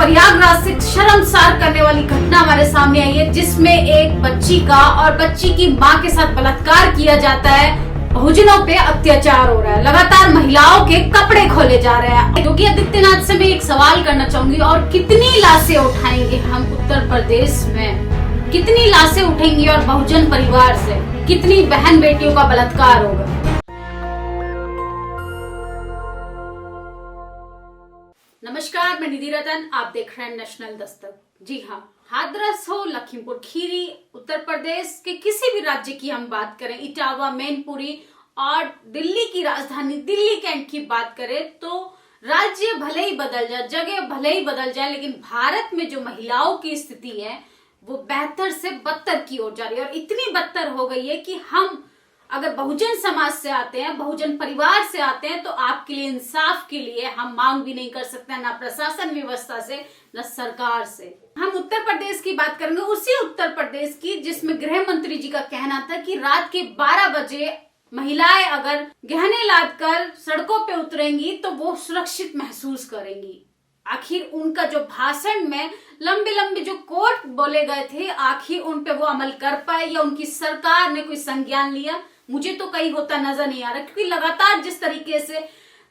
प्रयागराज से शर्मसार करने वाली घटना हमारे सामने आई है, जिसमें एक बच्ची का और बच्ची की मां के साथ बलात्कार किया जाता है। बहुजनों पे अत्याचार हो रहा है, लगातार महिलाओं के कपड़े खोले जा रहे हैं। योगी आदित्यनाथ से मैं एक सवाल करना चाहूंगी, और कितनी लाशें उठाएंगे हम उत्तर प्रदेश में, कितनी लाशें उठेंगी और बहुजन परिवार से कितनी बहन बेटियों का बलात्कार होगा। नमस्कार, मैं निधि रतन, आप देख रहे हैं नेशनल दस्तक। जी हाँ, हाथरस हो, लखीमपुर खीरी, उत्तर प्रदेश के किसी भी राज्य की हम बात करें, इटावा, मैनपुरी और दिल्ली की राजधानी दिल्ली कैंट की बात करें, तो राज्य भले ही बदल जाए, जगह भले ही बदल जाए, लेकिन भारत में जो महिलाओं की स्थिति है वो बेहतर से बदतर की ओर जा रही है। और इतनी बदतर हो गई है कि हम अगर बहुजन समाज से आते हैं, बहुजन परिवार से आते हैं, तो आपके लिए, इंसाफ के लिए हम मांग भी नहीं कर सकते, ना प्रशासन व्यवस्था से, न सरकार से। हम उत्तर प्रदेश की बात करेंगे, उसी उत्तर प्रदेश की जिसमें गृह मंत्री जी का कहना था कि रात के 12 बजे महिलाएं अगर गहने लाद कर सड़कों पे उतरेंगी तो वो सुरक्षित महसूस करेंगी। आखिर उनका जो भाषण में लंबे लंबे जो कोट बोले गए थे, आखिर उन पे वो अमल कर पाए या उनकी सरकार ने कोई संज्ञान लिया, मुझे तो कहीं होता नजर नहीं आ रहा। क्योंकि लगातार जिस तरीके से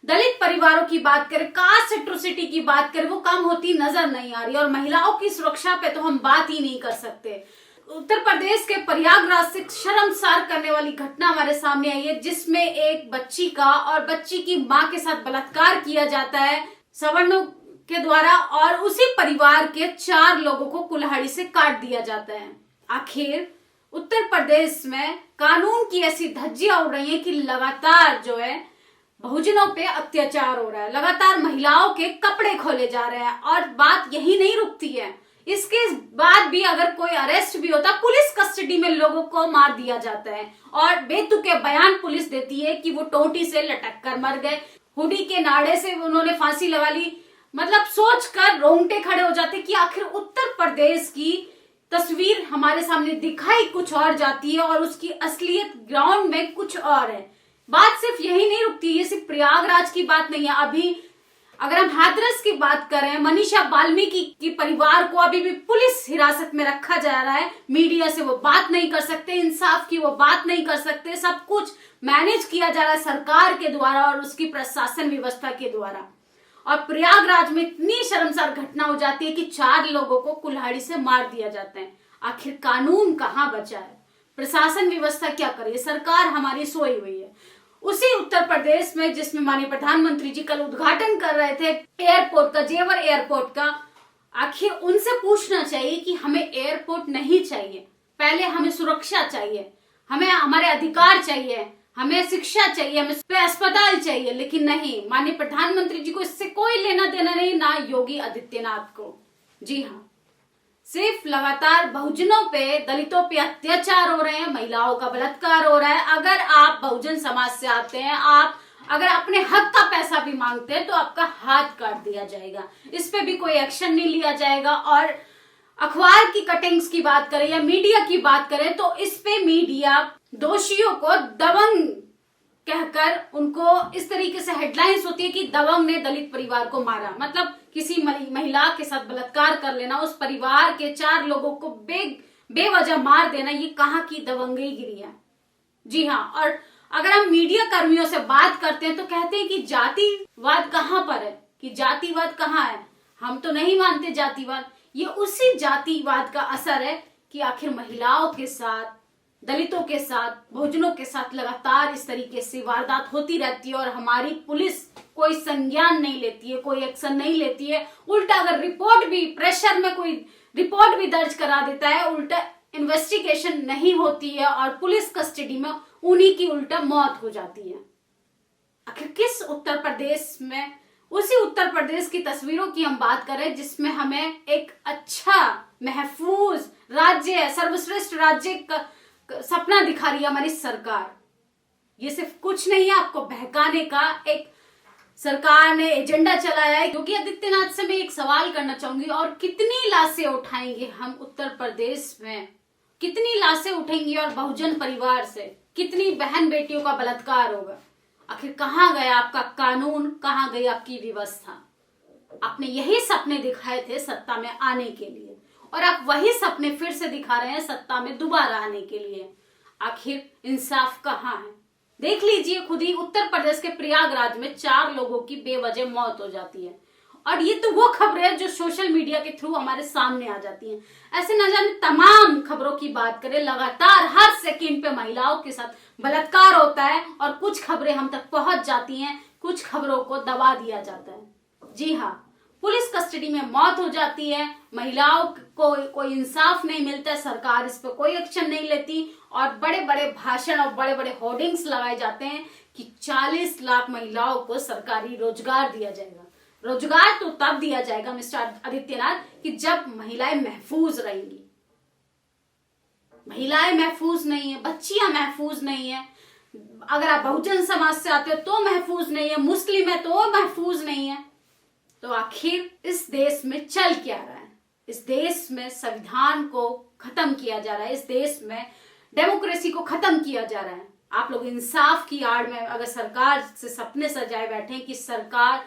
दलित परिवारों की बात करें, कास्ट एट्रोसिटी की बात करें, वो कम होती नजर नहीं आ रही। और महिलाओं की सुरक्षा पे तो हम बात ही नहीं कर सकते। उत्तर प्रदेश के प्रयागराज से शर्मसार करने वाली घटना हमारे सामने आई है, जिसमें एक बच्ची का और बच्ची की मां के साथ बलात्कार किया जाता है सवर्णों के द्वारा, और उसी परिवार के 4 लोगों को कुल्हाड़ी से काट दिया जाता है। आखिर उत्तर प्रदेश में कानून की ऐसी धज्जियां उड़ रही हैं कि लगातार जो है बहुजनों पे अत्याचार हो रहा है, लगातार महिलाओं के कपड़े खोले जा रहे हैं। और बात यही नहीं रुकती है, इसके बाद भी अगर कोई अरेस्ट भी होता, पुलिस कस्टडी में लोगों को मार दिया जाता है और बेतुके बयान पुलिस देती है कि वो टोटी से लटक कर मर गए, हुडी के नाड़े से उन्होंने फांसी लगा ली। मतलब सोचकर रोंगटे खड़े हो जाते कि आखिर उत्तर प्रदेश की तस्वीर हमारे सामने दिखाई कुछ और जाती है और उसकी असलियत ग्राउंड में कुछ और है। बात सिर्फ यही नहीं रुकती, ये सिर्फ प्रयागराज की बात नहीं है। अभी अगर हम हाथरस की बात करें, मनीषा वाल्मीकि की परिवार को अभी भी पुलिस हिरासत में रखा जा रहा है। मीडिया से वो बात नहीं कर सकते, इंसाफ की वो बात नहीं कर सकते, सब कुछ मैनेज किया जा रहा है सरकार के द्वारा और उसकी प्रशासन व्यवस्था के द्वारा। और प्रयागराज में इतनी शर्मसार घटना हो जाती है कि 4 लोगों को कुल्हाड़ी से मार दिया जाता है। आखिर कानून कहाँ बचा है, प्रशासन व्यवस्था क्या करे, सरकार हमारी सोई हुई है। उसी उत्तर प्रदेश में जिसमें माननीय प्रधानमंत्री जी कल उद्घाटन कर रहे थे एयरपोर्ट का, जेवर एयरपोर्ट का, आखिर उनसे पूछना चाहिए कि हमें एयरपोर्ट नहीं चाहिए, पहले हमें सुरक्षा चाहिए, हमें हमारे अधिकार चाहिए, हमें शिक्षा चाहिए, हमें अस्पताल चाहिए। लेकिन नहीं, माननीय प्रधानमंत्री जी को इससे कोई लेना देना नहीं, ना योगी आदित्यनाथ को। जी हाँ, सिर्फ लगातार बहुजनों पे, दलितों पे अत्याचार हो रहे हैं, महिलाओं का बलात्कार हो रहा है। अगर आप बहुजन समाज से आते हैं, आप अगर अपने हक का पैसा भी मांगते हैं, तो आपका हाथ काट दिया जाएगा, इस पे भी कोई एक्शन नहीं लिया जाएगा। और अखबार की कटिंग्स की बात करें या मीडिया की बात करें, तो इस पे मीडिया दोषियों को दबंग कहकर उनको इस तरीके से हेडलाइंस होती है कि दबंग ने दलित परिवार को मारा। मतलब किसी महिला के साथ बलात्कार कर लेना, उस परिवार के 4 लोगों को बेवजह मार देना, ये कहाँ की दबंगईगिरी है। जी हाँ, और अगर हम मीडिया कर्मियों से बात करते हैं तो कहते हैं कि जातिवाद कहाँ पर है, कि जातिवाद कहाँ है, हम तो नहीं मानते जातिवाद। ये उसी जातिवाद का असर है कि आखिर महिलाओं के साथ, दलितों के साथ, बहुजनों के साथ लगातार इस तरीके से वारदात होती रहती है और हमारी पुलिस कोई संज्ञान नहीं लेती है, कोई एक्शन नहीं लेती है। उल्टा अगर रिपोर्ट भी, प्रेशर में कोई रिपोर्ट भी दर्ज करा देता है, उल्टा इन्वेस्टिगेशन नहीं होती है और पुलिस कस्टडी में उन्हीं की उल्टा मौत हो जाती है। आखिर किस उत्तर प्रदेश में, उसी उत्तर प्रदेश की तस्वीरों की हम बात करें जिसमें हमें एक अच्छा महफूज राज्य, सर्वश्रेष्ठ राज्य का सपना दिखा रही है हमारी सरकार। ये सिर्फ कुछ नहीं है आपको बहकाने का, एक सरकार ने एजेंडा चलाया है। योगी आदित्यनाथ से मैं एक सवाल करना चाहूंगी, और कितनी लाशें उठाएंगे हम उत्तर प्रदेश में, कितनी लाशें उठेंगी और बहुजन परिवार से कितनी बहन बेटियों का बलात्कार होगा। आखिर कहाँ गया आपका कानून, कहाँ गई आपकी व्यवस्था। आपने यही सपने दिखाए थे सत्ता में आने के लिए, और आप वही सपने फिर से दिखा रहे हैं सत्ता में दोबारा आने के लिए। आखिर इंसाफ कहाँ है? देख लीजिए खुद ही, उत्तर प्रदेश के प्रयागराज में 4 लोगों की बेवजह मौत हो जाती है, और ये तो वो खबरें हैं जो सोशल मीडिया के थ्रू हमारे सामने आ जाती हैं। ऐसे न जाने तमाम खबरों की बात करें, लगातार हर सेकंड पे महिलाओं के साथ बलात्कार होता है, और कुछ खबरें हम तक पहुंच जाती हैं, कुछ खबरों को दबा दिया जाता है। जी हाँ, पुलिस कस्टडी में मौत हो जाती है, महिलाओं को कोई इंसाफ नहीं मिलता, सरकार इस पर कोई एक्शन नहीं लेती, और बड़े बड़े भाषण और बड़े बड़े होर्डिंग्स लगाए जाते हैं कि 40 लाख महिलाओं को सरकारी रोजगार दिया जाएगा। रोजगार तो तब दिया जाएगा मिस्टर आदित्यनाथ कि जब महिलाएं महफूज रहेंगी। महिलाएं महफूज नहीं है, बच्चियां महफूज नहीं है, अगर आप बहुजन समाज से आते हो तो महफूज नहीं है, मुस्लिम है तो महफूज नहीं है। तो आखिर इस देश में चल क्या रहा है? इस देश में संविधान को खत्म किया जा रहा है, इस देश में डेमोक्रेसी को खत्म किया जा रहा है। आप लोग इंसाफ की आड़ में अगर सरकार से सपने सजाए बैठे हैं कि सरकार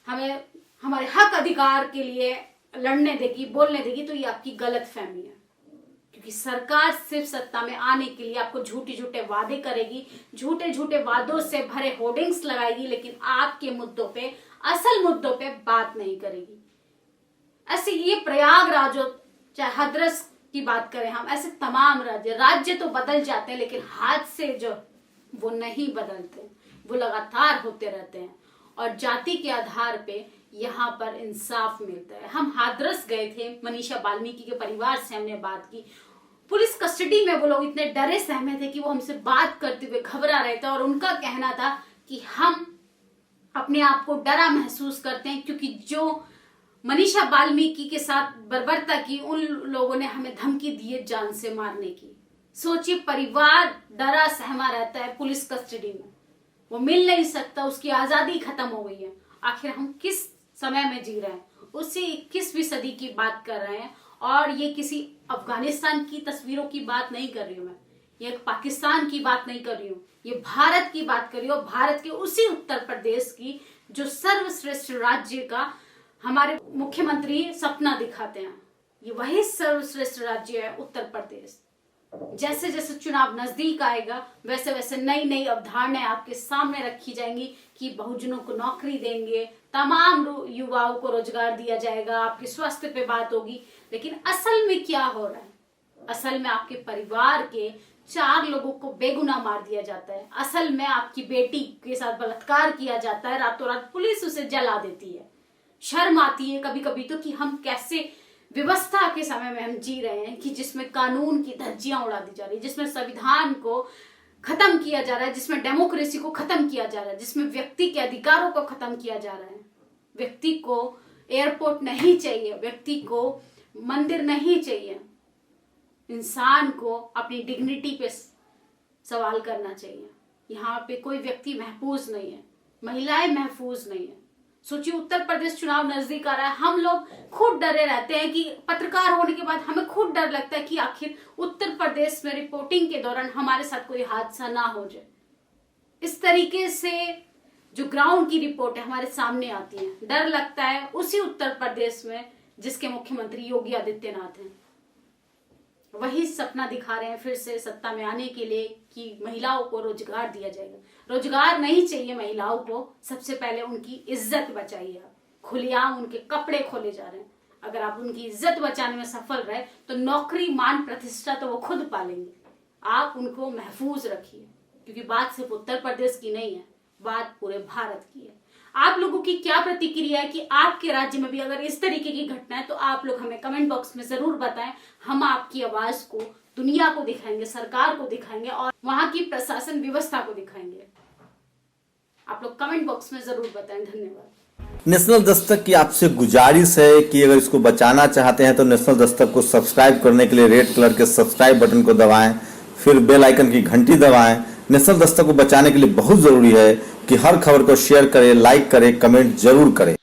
हमें हमारे हक अधिकार के लिए लड़ने देगी, बोलने देगी, तो ये आपकी गलत फहमी है। क्योंकि सरकार सिर्फ सत्ता में आने के लिए आपको झूठे झूठे वादे करेगी, झूठे झूठे वादों से भरे होर्डिंग्स लगाएगी, लेकिन आपके मुद्दों पे, असल मुद्दों पे बात नहीं करेगी। ऐसे ये प्रयागराज हो, चाहे हाथरस की बात करें हम, ऐसे तमाम राज्य तो बदल जाते हैं, लेकिन हादसे जो वो नहीं बदलते, वो लगातार होते रहते हैं, और जाति के आधार पे यहाँ पर इंसाफ मिलता है। हम हाथरस गए थे, मनीषा वाल्मीकि के परिवार से हमने बात की। पुलिस कस्टडी में वो लोग इतने डरे सहमे थे कि वो हमसे बात करते हुए घबरा रहे थे, और उनका कहना था कि हम अपने आप को डरा महसूस करते हैं क्योंकि जो मनीषा वाल्मीकि के साथ बर्बरता की, उन लोगों ने हमें धमकी दी है जान से मारने की। सोचिए, परिवार डरा सहमा रहता है पुलिस कस्टडी में, वो मिल नहीं सकता, उसकी आजादी खत्म हो गई है। आखिर हम किस समय में जी रहे हैं? उसी 21वीं सदी की बात कर रहे हैं, और ये किसी अफगानिस्तान की तस्वीरों की बात नहीं कर रही हूं मैं, ये पाकिस्तान की बात नहीं कर रही हूँ, ये भारत की बात कर रही हूँ। भारत के उसी उत्तर प्रदेश की जो सर्वश्रेष्ठ राज्य का हमारे मुख्यमंत्री सपना दिखाते हैं, ये वही सर्वश्रेष्ठ राज्य है उत्तर प्रदेश। जैसे जैसे चुनाव नजदीक आएगा, वैसे वैसे नई नई अवधारणाएं आपके सामने रखी जाएंगी कि बहुजनों को नौकरी देंगे, तमाम युवाओं को रोजगार दिया जाएगा, आपके स्वास्थ्य पे बात होगी। लेकिन असल में क्या हो रहा है? असल में आपके परिवार के 4 लोगों को बेगुनाह मार दिया जाता है। असल में आपकी बेटी के साथ बलात्कार किया जाता है, रातों रात पुलिस उसे जला देती है। शर्म आती है कभी कभी तो कि हम कैसे व्यवस्था के समय में हम जी रहे हैं कि जिसमें कानून की धज्जियां उड़ा दी जा रही है, जिसमें संविधान को खत्म किया जा रहा है, जिसमें डेमोक्रेसी को खत्म किया जा रहा है, जिसमें व्यक्ति के अधिकारों को खत्म किया जा रहा है। व्यक्ति को एयरपोर्ट नहीं चाहिए, व्यक्ति को मंदिर नहीं चाहिए, इंसान को अपनी डिग्निटी पे सवाल करना चाहिए। यहाँ पे कोई व्यक्ति महफूज नहीं है, महिलाएं महफूज नहीं है। सोचिए, उत्तर प्रदेश चुनाव नजदीक आ रहा है, हम लोग खुद डरे रहते हैं कि पत्रकार होने के बाद हमें खुद डर लगता है कि आखिर उत्तर प्रदेश में रिपोर्टिंग के दौरान हमारे साथ कोई हादसा ना हो जाए। इस तरीके से जो ग्राउंड की रिपोर्ट है हमारे सामने आती है, डर लगता है उसी उत्तर प्रदेश में जिसके मुख्यमंत्री योगी आदित्यनाथ हैं। वही सपना दिखा रहे हैं फिर से सत्ता में आने के लिए कि महिलाओं को रोजगार दिया जाएगा। रोजगार नहीं चाहिए महिलाओं को, सबसे पहले उनकी इज्जत बचाइए। आप खुलेआम उनके कपड़े खोले जा रहे हैं। अगर आप उनकी इज्जत बचाने में सफल रहे तो नौकरी, मान, प्रतिष्ठा तो वो खुद पालेंगे। आप उनको महफूज रखिए, क्योंकि बात सिर्फ उत्तर प्रदेश की नहीं है, बात पूरे भारत की है। आप लोगों की क्या प्रतिक्रिया है कि आपके राज्य में भी अगर इस तरीके की घटना है तो आप लोग हमें कमेंट बॉक्स में जरूर बताएं। हम आपकी आवाज को दुनिया को दिखाएंगे, सरकार को दिखाएंगे और वहां की प्रशासन व्यवस्था को दिखाएंगे। आप लोग कमेंट बॉक्स में जरूर बताएं। धन्यवाद। नेशनल दस्तक की आपसे गुजारिश है कि अगर इसको बचाना चाहते हैं तो नेशनल दस्तक को सब्सक्राइब करने के लिए रेड कलर के सब्सक्राइब बटन को दबाएं, फिर बेल आइकन की घंटी दबाएं। नेशनल दस्तक को बचाने के लिए बहुत जरूरी है कि हर खबर को शेयर करें, लाइक करें, कमेंट जरूर करें।